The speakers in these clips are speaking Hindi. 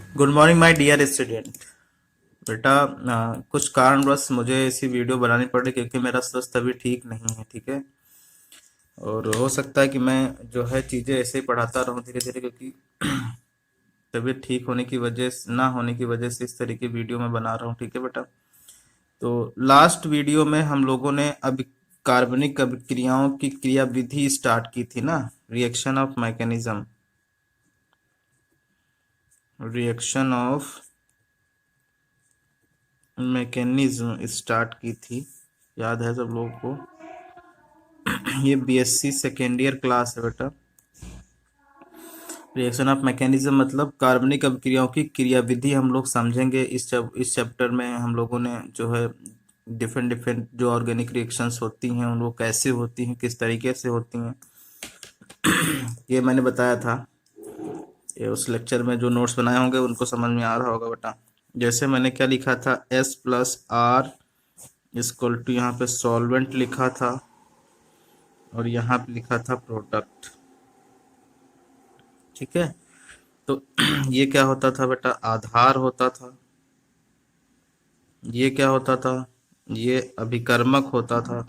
Good morning my dear student. बेटा, कुछ कारणवश मुझे ऐसी वीडियो बनानी पड़ी क्योंकि मेरा स्वास्थ्य अभी ठीक नहीं है। ठीक है। और हो सकता है कि मैं जो है चीज़ें ऐसे ही पढ़ाता रहूं धीरे धीरे, क्योंकि तबीयत ठीक होने की वजह से ना होने की वजह से इस तरह की वीडियो मैं बना रहा हूँ। ठीक है बेटा। तो लास्ट वीडियो में हम लोगों ने अभी कार्बनिक अभिक्रियाओं की क्रियाविधि स्टार्ट की थी ना। Reaction of mechanism, reaction of mechanism start की थी। याद है सब लोगों को? ये बीएससी सेकेंड ईयर क्लास है बेटा। रिएक्शन ऑफ मैकेनिज्म मतलब कार्बनिक अभिक्रियाओं की क्रियाविधि हम लोग समझेंगे। इस चैप्टर में हम लोगों ने जो है डिफरेंट डिफरेंट जो ऑर्गेनिक रिएक्शंस होती हैं उन वो कैसे होती हैं, किस तरीके से होती हैं, ये मैंने बताया था। ये उस लेक्चर में जो नोट्स बनाए होंगे उनको समझ में आ रहा होगा बेटा। जैसे मैंने क्या लिखा था, S+R इक्वल टू यहाँ पे सॉल्वेंट लिखा था और यहाँ पे लिखा था प्रोडक्ट। ठीक है। तो ये क्या होता था बेटा, आधार होता था। ये क्या होता था, ये अभिकर्मक होता था।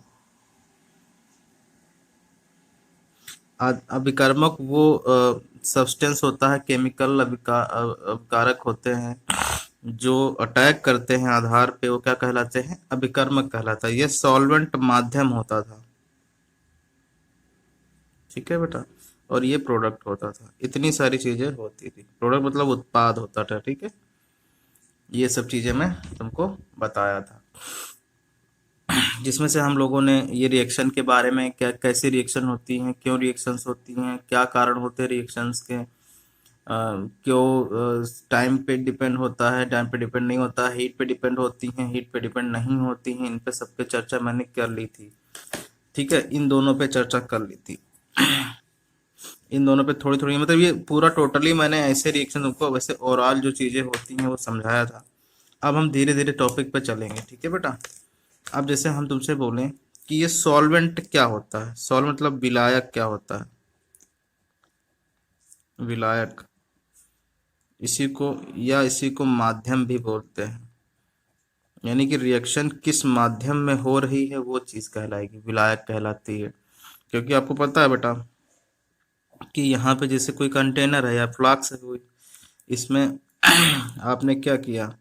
अभिकर्मक वो सब्सटेंस होता है, केमिकल अभिकारक होते हैं जो अटैक करते हैं आधार पे, वो क्या कहलाते हैं, अभिकर्मक कहलाता है। ये सॉल्वेंट माध्यम होता था। ठीक है बेटा। और ये प्रोडक्ट होता था। इतनी सारी चीजें होती थी। प्रोडक्ट मतलब उत्पाद होता था। ठीक है। ये सब चीजें मैं तुमको बताया था, जिसमें से हम लोगों ने ये रिएक्शन के बारे में, क्या कैसे रिएक्शन होती हैं, क्यों रिएक्शंस होती हैं, क्या कारण होते हैं रिएक्शंस के, क्यों टाइम पे डिपेंड होता है, टाइम पे डिपेंड नहीं होता, हीट पे डिपेंड होती हैं, हीट पे डिपेंड नहीं होती हैं, इन पे सब पे चर्चा मैंने कर ली थी। ठीक है। इन दोनों पे चर्चा कर ली थी। इन दोनों पे थोड़ी थोड़ी, मतलब ये पूरा टोटली मैंने ऐसे रिएक्शन तुमको वैसे ओवरऑल जो चीजें होती हैं वो समझाया था। अब हम धीरे धीरे टॉपिक पे चलेंगे। ठीक है बेटा। अब जैसे हम तुमसे बोलें कि ये सॉल्वेंट क्या होता है, सॉल्व मतलब विलायक क्या होता है, विलायक। इसी को या इसी को माध्यम भी बोलते हैं। यानी कि रिएक्शन किस माध्यम में हो रही है वो चीज कहलाएगी, विलायक कहलाती है। क्योंकि आपको पता है बेटा कि यहाँ पे जैसे कोई कंटेनर है या फ्लास्क है कोई, इसमें आपने क्या किया,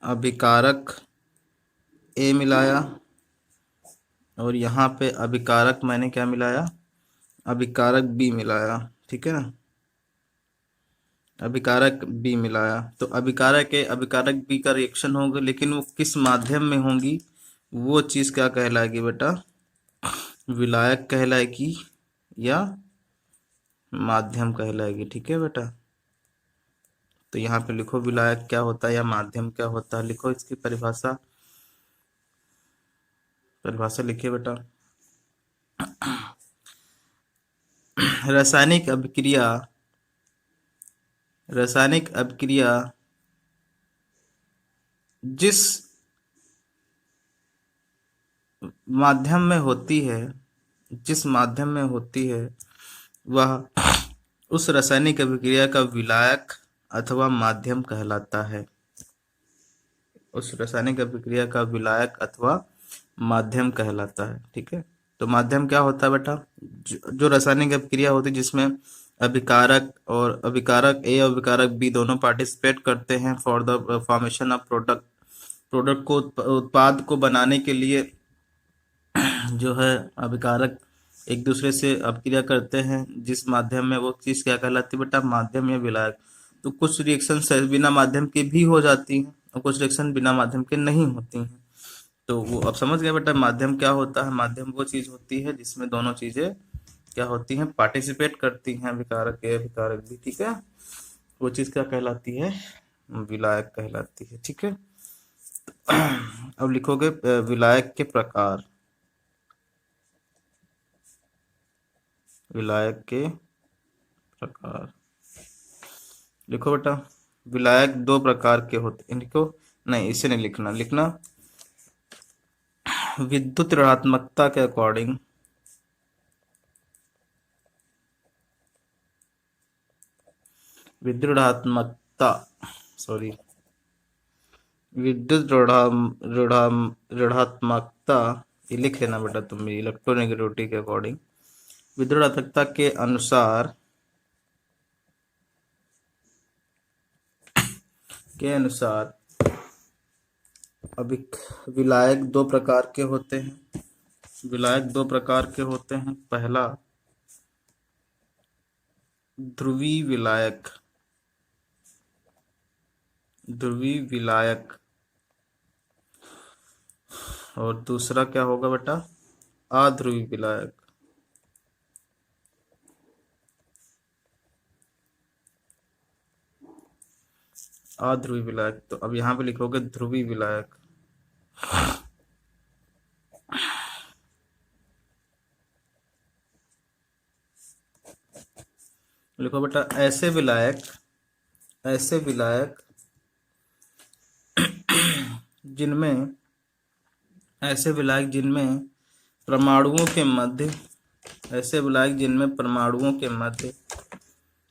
अभिकारक ए मिलाया और यहाँ पे अभिकारक मैंने क्या मिलाया, अभिकारक बी मिलाया। ठीक है ना। अभिकारक बी मिलाया तो अभिकारक ए अभिकारक बी का रिएक्शन होगा, लेकिन वो किस माध्यम में होंगी वो चीज क्या कहलाएगी बेटा, विलायक कहलाएगी या माध्यम कहलाएगी। ठीक है बेटा। तो यहाँ पे लिखो विलायक क्या होता है या माध्यम क्या होता है, लिखो इसकी परिभाषा। परिभाषा लिखिए बेटा। रासायनिक अभिक्रिया, रासायनिक अभिक्रिया जिस माध्यम में होती है, जिस माध्यम में होती है वह उस रासायनिक अभिक्रिया का विलायक अथवा माध्यम कहलाता है। उस रासायनिक अभिक्रिया का विलायक अथवा माध्यम कहलाता है। ठीक है। तो माध्यम क्या होता है बेटा, जो रासायनिक अभिक्रिया होती है जिसमें अभिकारक और अभिकारक ए और अभिकारक बी दोनों पार्टिसिपेट करते हैं for the formation of product. Product को, उत्पाद को बनाने के लिए जो है अभिकारक एक दूसरे से अभिक्रिया करते हैं, जिस माध्यम में वो चीज क्या कहलाती है बेटा, माध्यम या विलायक। तो कुछ रिएक्शन बिना माध्यम के भी हो जाती हैं और कुछ रिएक्शन बिना माध्यम के नहीं होती हैं। तो वो अब समझ गए बेटा माध्यम क्या होता है। माध्यम वो चीज होती है जिसमें दोनों चीजें क्या होती हैं, पार्टिसिपेट करती हैं, अभिकारक ए अभिकारक बी। ठीक है। वो चीज क्या कहलाती है, विलायक कहलाती है। ठीक है। अब लिखोगे विलायक के प्रकार, विलायक के प्रकार लिखो बेटा। विलायक दो प्रकार के होते हैं, इनको नहीं, इसे नहीं लिखना, लिखना विद्युत ऋणात्मकता के अकॉर्डिंग, विद्युदात्मकता, सॉरी, विद्युत ऋणात्मकता, ये लिख लेना बेटा तुम भी इलेक्ट्रोनेगेटिविटी के अकॉर्डिंग। विद्युदात्मकता के अनुसार अभी विलायक दो प्रकार के होते हैं। विलायक दो प्रकार के होते हैं। पहला ध्रुवीय विलायक, ध्रुवीय विलायक, और दूसरा क्या होगा बेटा, अध्रुवीय विलायक। अध्रुवीय विलायक, तो अब यहाँ पे लिखोगे ध्रुवीय विलायक। लिखो बेटा ऐसे विलायक जिनमें ऐसे विलायक जिनमें परमाणुओं के मध्य ऐसे विलायक जिनमें परमाणुओं के मध्य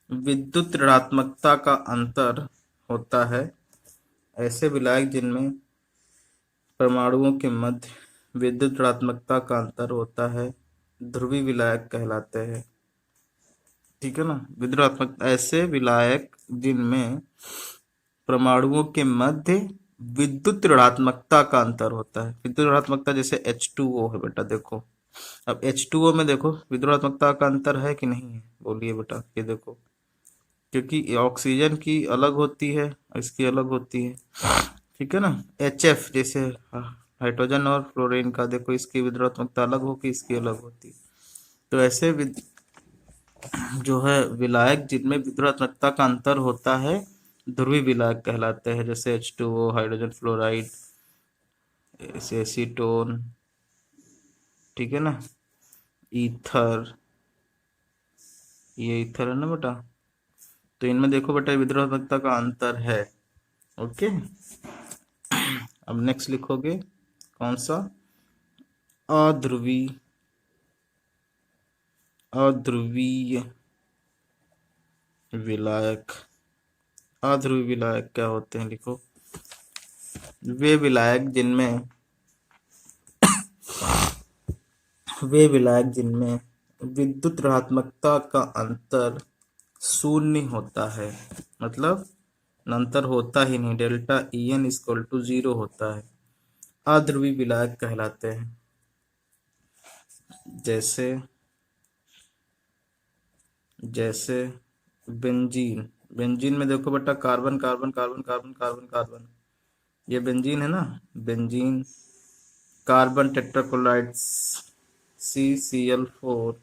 विद्युत ऋणात्मकता का अंतर होता है। ऐसे विलायक जिनमें परमाणुओं के मध्य विद्युत ऋणात्मकता का अंतर होता है ध्रुवीय विलायक कहलाते हैं। ठीक है ना। विद्युत ऐसे विलायक जिनमें परमाणुओं के मध्य विद्युत ऋणात्मकता का अंतर होता है। विद्युत ऋणात्मकता जैसे H2O है बेटा, देखो अब H2O में देखो विद्युत ऋणात्मकता का अंतर है कि नहीं है, बोलिए बेटा। ये देखो, क्योंकि ऑक्सीजन की अलग होती है, इसकी अलग होती है। ठीक है ना। HF जैसे हाइड्रोजन और फ्लोरीन का, देखो इसकी विद्युत ऋणात्मकता अलग होगी, इसकी अलग होती है। तो ऐसे जो है विलायक जिनमें विद्युतात्मकता का अंतर होता है ध्रुवीय विलायक कहलाते हैं। जैसे H2O, हाइड्रोजन फ्लोराइड, एसीटोन, ठीक है ना, ईथर, ये ईथर है ना बेटा। तो इनमें देखो बेटा विद्युतात्मकता का अंतर है। ओके। अब नेक्स्ट लिखोगे कौन सा, अध्रुवीय, अध्रुवीय विलायक। अध्रुवीय विलायक क्या होते हैं, लिखो वे विलायक जिनमें विद्युत ऋणात्मकता का अंतर शून्य होता है, मतलब अंतर होता ही नहीं, डेल्टा En इक्वल टू 0 होता है, अध्रुवीय विलायक कहलाते हैं। जैसे बेंजीन। बेंजीन में देखो बेटा carbon carbon carbon carbon carbon carbon, ये बेंजीन है ना। बेंजीन, कार्बन टेट्राक्लोराइड CCl4,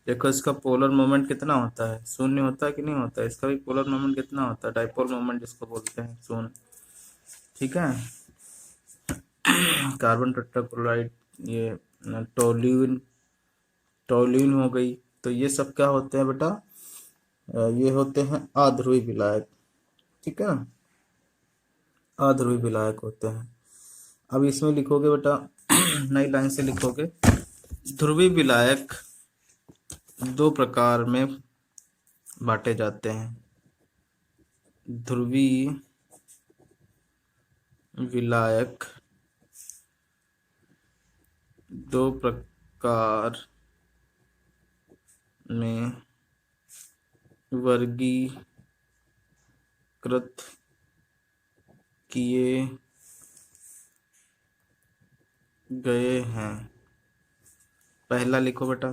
देखो इसका पोलर मोमेंट कितना होता है, शून्य होता है कि नहीं होता है। इसका भी पोलर मोमेंट कितना होता है, डाइपोल मोमेंट जिसको बोलते हैं, शून्य। ठीक है। कार्बन टेट्राक्लोराइड, ये टोल्यून, टोल्यून हो गई। तो ये सब क्या होते हैं बेटा, ये होते हैं अध्रुवीय विलायक। ठीक है ना, अध्रुवीय विलायक होते हैं। अब इसमें लिखोगे बेटा नई लाइन से लिखोगे, ध्रुवीय विलायक दो प्रकार में बांटे जाते हैं। ध्रुवीय विलायक दो प्रकार में वर्गीकृत किए गए हैं। पहला लिखो बेटा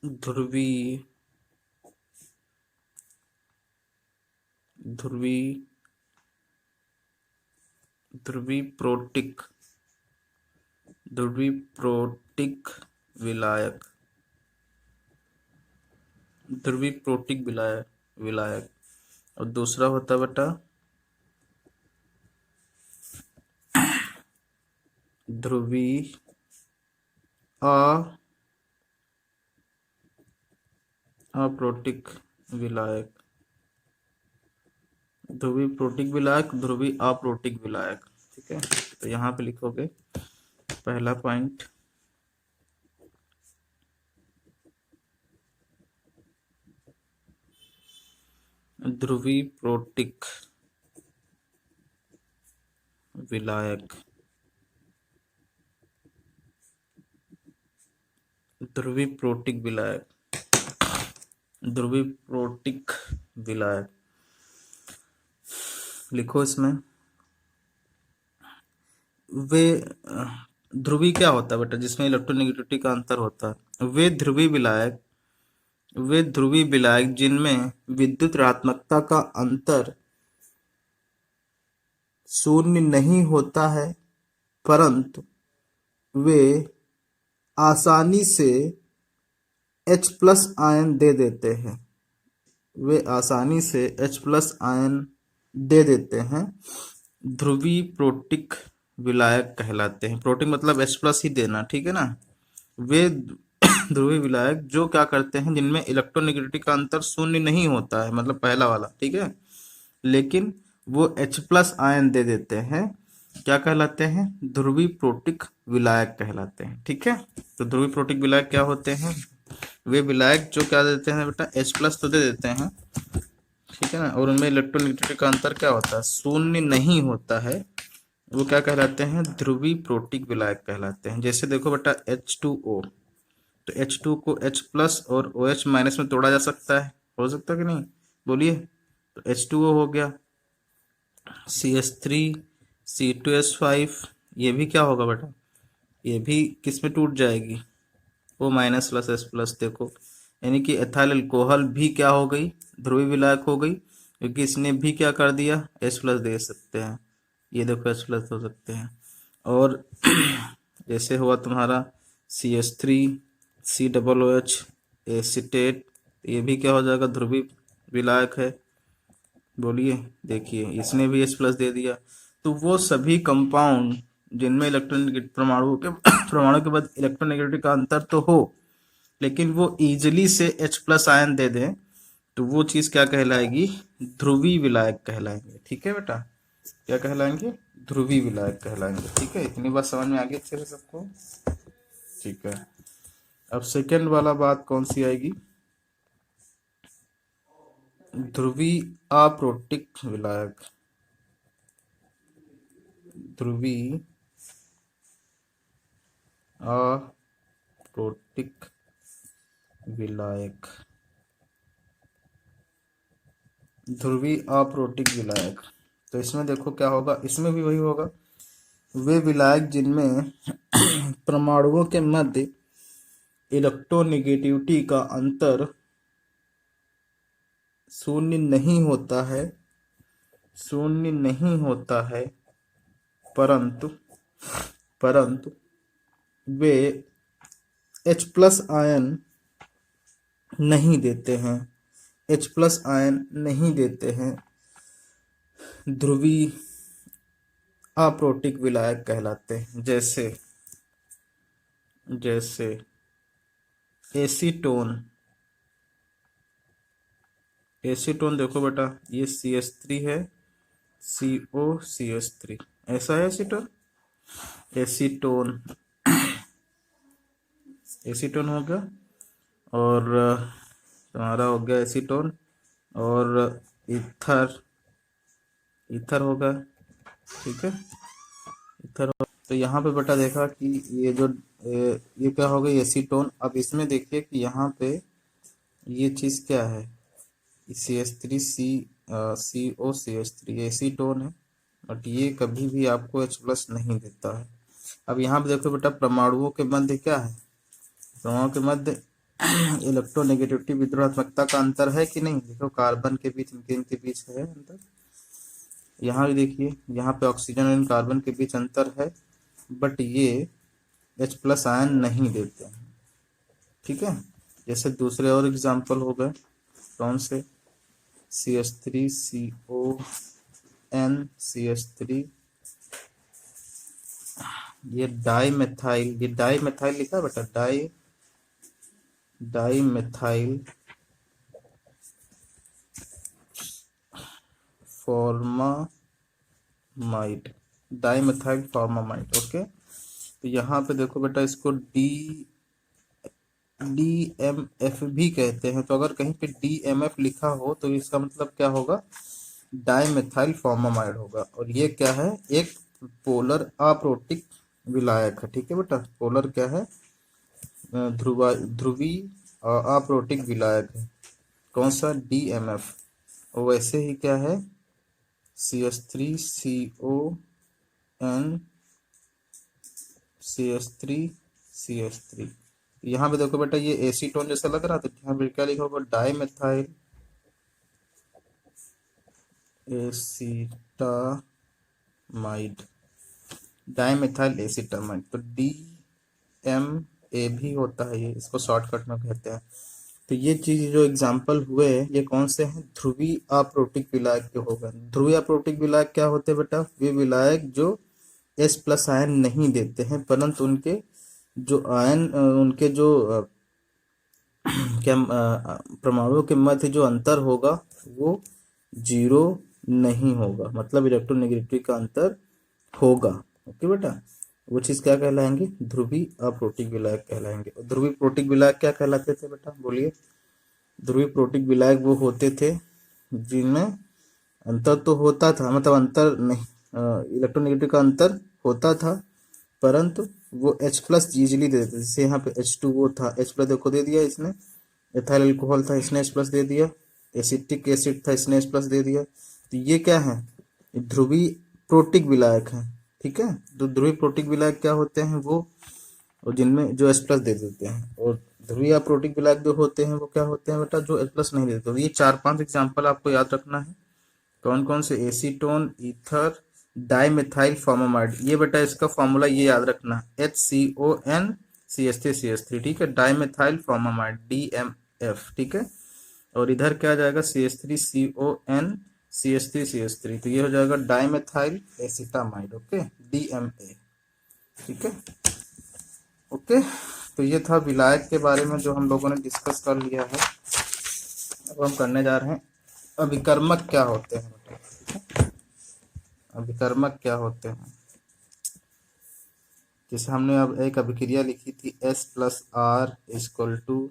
ध्रुवीय प्रोटिक विलायक, ध्रुवीय प्रोटिक विलायक। और दूसरा होता है बेटा ध्रुवीय अप्रोटिक विलायक। ध्रुवीय प्रोटिक विलायक, ध्रुवीय अप्रोटिक विलायक। ठीक है। तो यहाँ पे लिखोगे पहला पॉइंट, ध्रुवी प्रोटिक विलायक, ध्रुवी प्रोटिक विलायक, ध्रुवी प्रोटिक विलायक लिखो इसमें। वे ध्रुवी क्या होता है बेटा, जिसमें इलेक्ट्रोनेगेटिविटी का अंतर होता है। वे ध्रुवी विलायक जिनमें विद्युत ऋणात्मकता का अंतर शून्य नहीं होता है, परंतु वे आसानी से H प्लस आयन दे देते हैं। वे आसानी से H प्लस आयन दे देते हैं, ध्रुवी प्रोटिक विलायक कहलाते हैं। प्रोटिक मतलब H प्लस ही देना, ठीक है ना। वे ध्रुवी विलायक जो क्या करते हैं, जिनमें इलेक्ट्रोनेगेटिविटी का अंतर शून्य नहीं होता है, मतलब पहला वाला, ठीक है, लेकिन वो H प्लस आयन दे देते हैं, क्या कहलाते हैं, ध्रुवी प्रोटिक विलायक कहलाते हैं। ठीक है, तो ध्रुवी प्रोटिक विलायक क्या होते हैं, वे विलायक जो क्या देते हैं बेटा, H प्लस तो दे देते हैं, ठीक है ना, और उनमें इलेक्ट्रोनेगेटिविटी का अंतर क्या होता है, शून्य नहीं होता है, वो क्या कहलाते हैं, ध्रुवी प्रोटिक विलायक कहलाते हैं। जैसे देखो बेटा H2O, तो H2 को H प्लस और OH माइनस में तोड़ा जा सकता है, हो सकता है कि नहीं, बोलिए। तो H2O हो गया, CH3 C2H5, ये भी क्या होगा बेटा, ये भी किस में टूट जाएगी, O minus plus H plus. देखो यानी कि एथाइल अल्कोहल भी क्या हो गई, ध्रुवी विलायक हो गई, क्योंकि इसने भी क्या कर दिया, H प्लस दे सकते हैं, ये देखो H प्लस हो सकते हैं। और जैसे हुआ तुम्हारा CH3 COOH एसीटेट, ये भी क्या हो जाएगा, ध्रुवी विलायक है, बोलिए। देखिए इसने भी H प्लस दे दिया। तो वो सभी कंपाउंड जिनमें इलेक्ट्रॉन परमाणु के बाद इलेक्ट्रोनेगेटिविटी का अंतर तो हो, लेकिन वो इजिली से H प्लस आयन दे दें, तो वो चीज क्या कहलाएगी, ध्रुवी विलायक कहलाएंगे। ठीक है बेटा, क्या कहलाएंगे, ध्रुवी विलायक कहलाएंगे। ठीक है, इतनी बात समझ में आ गई अच्छे से सबको। ठीक है, अब सेकेंड वाला बात कौन सी आएगी, ध्रुवी अप्रोटिक विलायक, ध्रुवी अप्रोटिक विलायक, ध्रुवी अप्रोटिक विलायक। तो इसमें देखो क्या होगा, इसमें भी वही होगा, वे विलायक जिनमें परमाणुओं के मध्य इलेक्ट्रोनेगेटिविटी का अंतर शून्य नहीं होता है, शून्य नहीं होता है, परंतु परंतु वे H प्लस आयन नहीं देते हैं, H प्लस आयन नहीं देते हैं, ध्रुवी अप्रोटिक विलायक कहलाते हैं। जैसे जैसे एसीटोन, एसीटोन देखो बेटा, ये CH3 है, COCH3, ऐसा है एसीटोन, एसीटोन, एसीटोन हो गया, और तुम्हारा हो गया एसीटोन, और ईथर, ईथर होगा, ठीक है, ईथर हो। तो यहाँ पे बेटा देखा कि ये जो ये क्या हो गई, एसीटोन। अब इसमें देखिए कि यहाँ पे ये चीज़ क्या है, CH3 COCH3 एसीटोन है, बट ये कभी भी आपको H प्लस नहीं देता है। अब यहाँ पे देखो बेटा, परमाणुओं के मध्य क्या है, परमाणुओं के मध्य इलेक्ट्रोनेगेटिविटी विद्युतात्मकता का अंतर है कि नहीं, देखो कार्बन के बीच, इनके बीच है अंतर। यहाँ भी देखिए, यहाँ पे ऑक्सीजन और कार्बन के बीच अंतर है, बट ये H प्लस आयन नहीं देते हैं। ठीक है, जैसे दूसरे और एग्जाम्पल हो गए, कौन से, CH3 CON CH3, ये डाईमेथाइल, ये डाईमेथाइल लिखा है बेटा, dimethyl formamide, dimethyl formamide, okay. तो यहाँ पे देखो बेटा, इसको DMF भी कहते हैं। तो अगर कहीं पे DMF लिखा हो तो इसका मतलब क्या होगा, डाइमेथाइल फॉर्मामाइड होगा। और ये क्या है, एक पोलर अप्रोटिक विलायक है। ठीक है बेटा, पोलर क्या है, ध्रुवी अप्रोटिक विलायक है। कौन सा, DMF। और वैसे ही क्या है, CH3CON CH3 यहाँ पे देखो बेटा, ये एसीटोन जैसा लग रहा था, यहाँ पे क्या लिखा होगा, डाइमेथाइल एसीटामाइड, डाइमेथाइल एसीटामाइड। तो DMA भी होता है ये, इसको शॉर्टकट में कहते हैं। तो ये चीज जो एग्जाम्पल हुए ये कौन से हैं, ध्रुवी अप्रोटिक विलायक के हो गए। ध्रुवी अप्रोटिक विलायक क्या होते हैं बेटा, वे विलायक जो H+ आयन नहीं देते हैं, परंतु उनके जो आयन उनके जो क्या परमाणुओं के मध्य जो अंतर होगा वो 0 नहीं होगा, मतलब इलेक्ट्रोनेगेटिविटी का अंतर होगा। ओके बेटा, वो चीज क्या कहलाएंगे, ध्रुवी अप्रोटिक विलायक कहलाएंगे। और ध्रुवी प्रोटिक विलायक क्या कहलाते थे बेटा, बोलिए। ध्रुवी प्रोटिक विलायक वो होते थे जिनमें अंतर तो होता था, मतलब अंतर नहीं, इलेक्ट्रोनेगेटिव का अंतर होता था, परंतु वो H+ इजीली दे देते। जैसे यहाँ पे H2O था, H+ देखो दे दिया इसने, एथाइल अल्कोहल था, इसने H+ दे दिया, एसिटिक एसिड था, इसने H+ दे दिया। तो ये क्या है, ध्रुवी प्रोटिक विलायक है। ठीक है, तो ध्रुवी प्रोटिक विलायक क्या होते हैं, वो और जिनमें जो H+ दे देते हैं। और ध्रुवीय प्रोटिक विलायक जो होते हैं वो क्या होते हैं बेटा, जो H+ नहीं देते। तो ये 4-5 एग्जाम्पल आपको याद रखना है। कौन कौन से, एसीटोन, ईथर, डाइमेथाइल फॉर्मामाइड। ये बेटा इसका फॉर्मूला ये याद रखना, HCON CH3CH3। ठीक है, डाइमेथाइल फॉर्मामाइड DMF। ठीक है, और इधर क्या आ जाएगा, CH3CON CH3CH3। तो ये हो जाएगा डाइमेथाइल एसिटामाइड। Okay, DMA। ठीक है, ओके। तो ये था विलायक के बारे में जो हम लोगों ने डिस्कस कर लिया है। अब हम करने जा रहे हैं अभिकर्मक क्या होते हैं बेटा। अभिकर्मक क्या होते हैं, जैसे हमने अब एक अभिक्रिया लिखी थी S+R =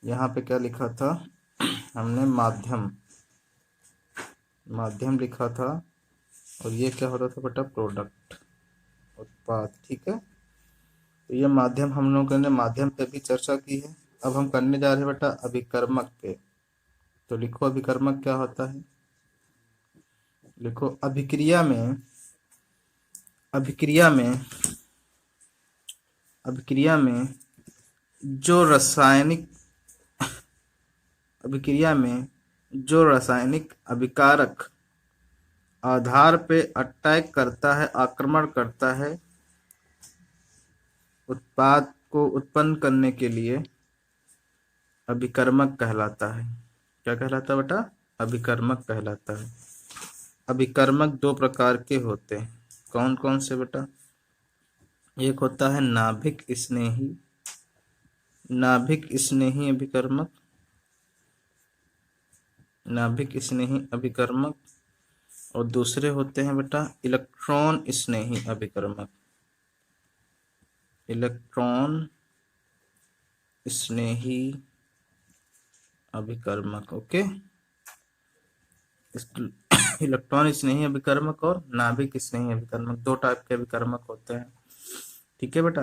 यहाँ पे क्या लिखा था, हमने माध्यम लिखा था। और ये क्या होता था बेटा, प्रोडक्ट, उत्पाद। ठीक है, तो ये माध्यम, हम लोगों ने माध्यम पे भी चर्चा की है। अब हम करने जा रहे हैं बेटा अभिकर्मक पे। तो लिखो अभिकर्मक क्या होता है, लिखो अभिक्रिया में जो रासायनिक अभिक्रिया में जो रासायनिक अभिकारक आधार पे अटैक करता है, आक्रमण करता है उत्पाद को उत्पन्न करने के लिए, अभिकर्मक कहलाता है। क्या कहलाता है बेटा, अभिकर्मक कहलाता है। अभिकर्मक 2 प्रकार के होते हैं। कौन कौन से बेटा, एक होता है नाभिक स्नेही अभिकर्मक, और दूसरे होते हैं बेटा इलेक्ट्रॉन स्नेही अभिकर्मक। ओके, इलेक्ट्रॉन स्नेही अभिकर्मक और नाभिक स्नेही अभिकर्मक, 2 टाइप के अभिकर्मक होते हैं। ठीक है बेटा,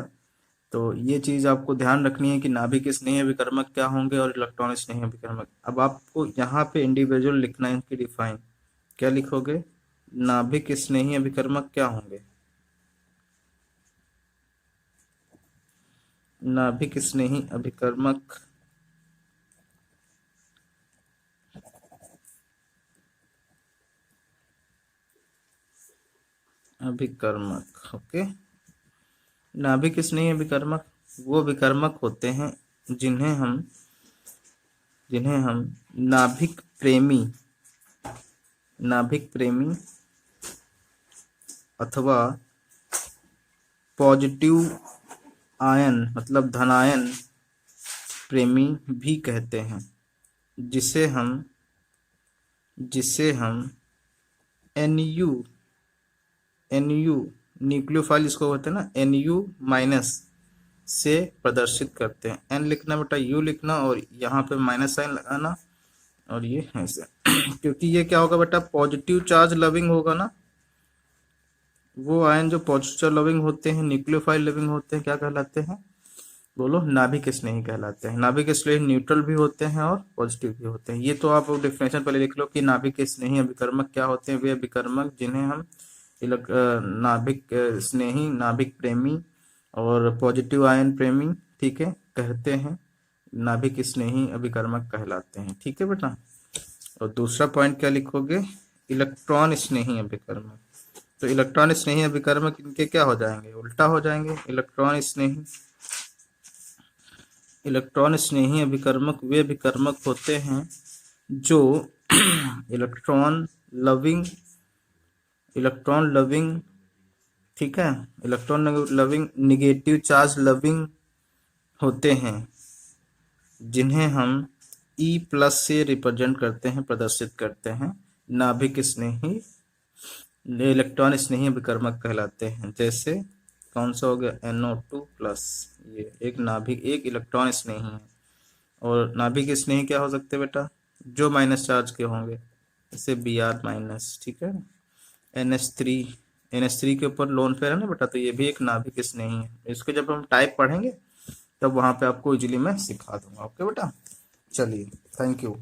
तो ये चीज आपको ध्यान रखनी है कि नाभिक स्नेही अभिकर्मक क्या होंगे और इलेक्ट्रॉन स्नेही अभिकर्मक। अब आपको यहाँ पे इंडिविजुअल लिखना है इनकी डिफाइन। क्या लिखोगे, नाभिक स्नेही अभिकर्मक क्या होंगे, नाभिक स्नेही अभिकर्मक ओके। नाभिक स्नेही अभिकर्मक वो अभिकर्मक होते हैं जिन्हें हम नाभिक प्रेमी अथवा पॉजिटिव आयन मतलब धनायन प्रेमी भी कहते हैं, जिसे हम NU न्यूक्लियोफाइल इसको होते हैं ना NU माइनस से प्रदर्शित करते हैं। N लिखना बेटा, U लिखना और यहाँ पे माइनस साइन लगाना और ये ऐसे क्योंकि ये क्या होगा बेटा, पॉजिटिव चार्ज लविंग होगा ना, वो आयन जो पॉजिटिव लविंग होते हैं, न्यूक्लियोफाइल लविंग होते हैं, क्या कहलाते हैं, बोलो, नाभिक स्नेही कहलाते हैं। नाभिक स्नेही न्यूट्रल भी होते हैं और पॉजिटिव भी होते हैं। ये तो आप डेफिनेशन पहले लिख लो कि नाभिक स्नेही अभिकर्मक क्या होते हैं। वे अभिकर्मक जिन्हें हम नाभिक स्नेही, नाभिक प्रेमी और पॉजिटिव आयन प्रेमी, ठीक है, कहते हैं, नाभिक स्नेही अभिकर्मक कहलाते हैं। ठीक है बेटा। और दूसरा पॉइंट क्या लिखोगे, इलेक्ट्रॉन स्नेही अभिकर्मक। तो इलेक्ट्रॉन स्नेही अभिकर्मक इनके क्या हो जाएंगे, उल्टा हो जाएंगे। इलेक्ट्रॉन स्नेही अभिकर्मक वे अभिकर्मक होते हैं जो इलेक्ट्रॉन लविंग, ठीक है, electron loving negative charge loving होते हैं, जिन्हें हम E+ से रिप्रेजेंट करते हैं, प्रदर्शित करते हैं। नाभिक स्नेही, इलेक्ट्रॉन स्नेही अभिकर्मक कहलाते हैं। जैसे कौन सा हो गया, NO2+, ये एक नाभिक, एक इलेक्ट्रॉन स्नेही है। और नाभिक स्नेही क्या हो सकते हैं बेटा, जो माइनस चार्ज के होंगे, जैसे Br-, ठीक है। NH3 के ऊपर लोन पेयर है ना बेटा, तो ये भी एक नाभिक स्नेही है। इसको जब हम टाइप पढ़ेंगे तब वहां पे आपको इजीली मैं सिखा दूंगा। ओके बेटा, चलिए, थैंक यू।